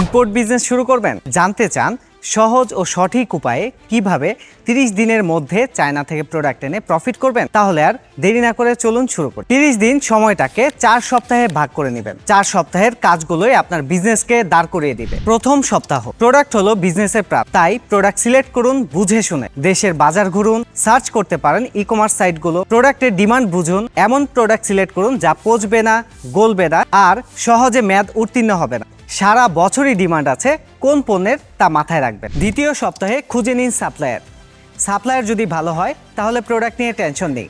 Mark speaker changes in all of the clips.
Speaker 1: Import business শুরু করবেন? জানতে চান সহজ ও সঠিক উপায়ে কিভাবে 30 দিনের মধ্যে চায়না থেকে প্রোডাক্ট এনে প্রফিট করবেন? তাহলে আর দেরি না করে চলুন শুরু করি। 30 দিন সময়টাকে 4 সপ্তাহে ভাগ করে নেবেন। 4 সপ্তাহের কাজগুলোই আপনার বিজনেসকে দাঁড় করিয়ে দিবে। প্রথম সপ্তাহ, প্রোডাক্ট হলো বিজনেসের প্রাপ্য, তাই প্রোডাক্ট সিলেক্ট করুন বুঝে শুনে। দেশের বাজার ঘুরুন, সার্চ করতে পারেন ই-কমার্স সাইটগুলো, প্রোডাক্টের ডিমান্ড বুঝুন, এমন প্রোডাক্ট সিলেক্ট করুন যা পচবে না, গলবে না আর সহজে মেয়াদ উত্তীর্ণ হবে না। সারা বছরই ডিমান্ড আছে কোন পণ্যের তা মাথায় রাখবেন। দ্বিতীয় সপ্তাহে খুঁজে নিন সাপ্লায়ার যদি ভালো হয় তাহলে প্রোডাক্ট নিয়ে টেনশন নেই।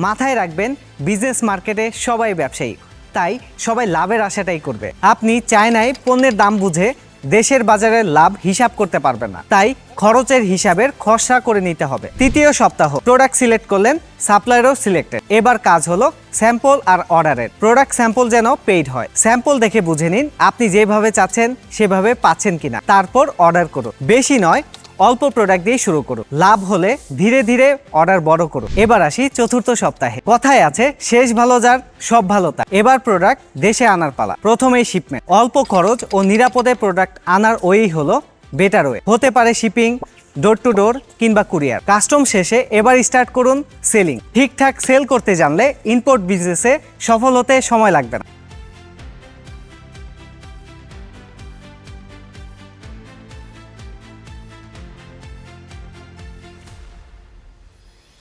Speaker 1: মাথায় রাখবেন বিজনেস মার্কেটে সবাই ব্যবসায়ী, তাই সবাই লাভের আশাটাই করবে। আপনি চায়নায় পণ্যের দাম বুঝে দেশের বাজারে লাভ হিসাব করতে পারবেন না, তাই খরচের হিসাবের খসড়া করে নিতে হবে। তৃতীয় সপ্তাহ, প্রোডাক্ট সিলেক্ট করলেন, সাপ্লায়ারও সিলেক্টেড। এবার কাজ হলো স্যাম্পল আর অর্ডারের। প্রোডাক্ট স্যাম্পল যেন পেইড হয়। স্যাম্পল দেখে বুঝে নিন আপনি যেভাবে চাচ্ছেন সেভাবে পাচ্ছেন কিনা, তারপর অর্ডার করুন। বেশি নয়, অল্প প্রোডাক্ট দিয়ে শুরু করুন। লাভ হলে ধীরে ধীরে অর্ডার বড় করুন। এবার আসি চতুর্থ সপ্তাহে। কথায় আছে শেষ ভালো যার সব ভালো তার। এবার প্রোডাক্ট দেশে আনার পালা। প্রথমেই শিপমেন্ট। অল্প খরচ ও নিরাপদে প্রোডাক্ট আনার ওয়েই হলো বেটার ওয়ে। হতে পারে শিপিং, ডোর টু ডোর কিংবা কুরিয়ার। কাস্টম শেষে এবার স্টার্ট করুন সেলিং। ঠিকঠাক সেল করতে জানলে ইম্পোর্ট বিজনেসে সফল হতে সময় লাগবে না।